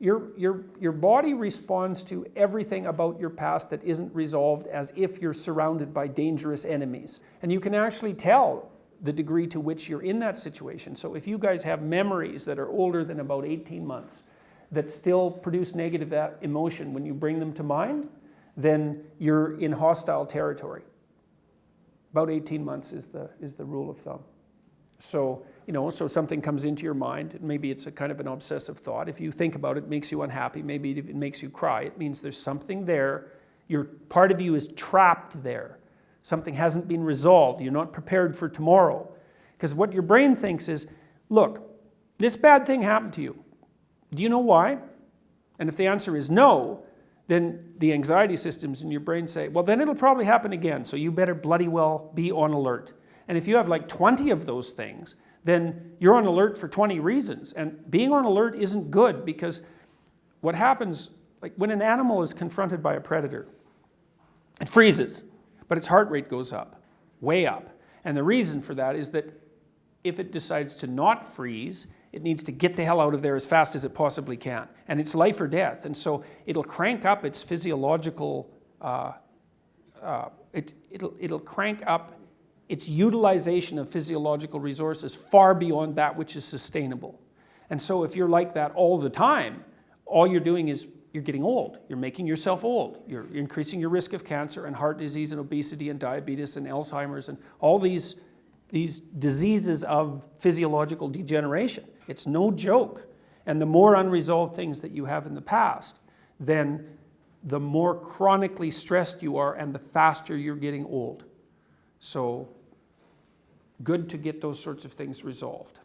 Your body responds to everything about your past that isn't resolved as if you're surrounded by dangerous enemies. And you can actually tell the degree to which you're in that situation. So if you guys have memories that are older than about 18 months that still produce negative emotion when you bring them to mind, then you're in hostile territory. About 18 months is the rule of thumb. So, so something comes into your mind, maybe it's a kind of an obsessive thought. If you think about it, it makes you unhappy, maybe it makes you cry. It means there's something there. Part of you is trapped there. Something hasn't been resolved. You're not prepared for tomorrow. Because what your brain thinks is, look, this bad thing happened to you. Do you know why? And if the answer is no, then the anxiety systems in your brain say, well, then it'll probably happen again, so you better bloody well be on alert. And if you have like 20 of those things, then you're on alert for 20 reasons. And being on alert isn't good, because what happens, like when an animal is confronted by a predator, it freezes, but its heart rate goes up, way up. And the reason for that is that if it decides to not freeze, it needs to get the hell out of there as fast as it possibly can. And it's life or death. And so it'll crank up its physiological, it'll crank up its utilization of physiological resources far beyond that which is sustainable. And so if you're like that all the time, all you're doing is you're getting old. You're making yourself old. You're increasing your risk of cancer and heart disease and obesity and diabetes and Alzheimer's and all these diseases of physiological degeneration. It's no joke. And the more unresolved things that you have in the past, then the more chronically stressed you are and the faster you're getting old. So good to get those sorts of things resolved.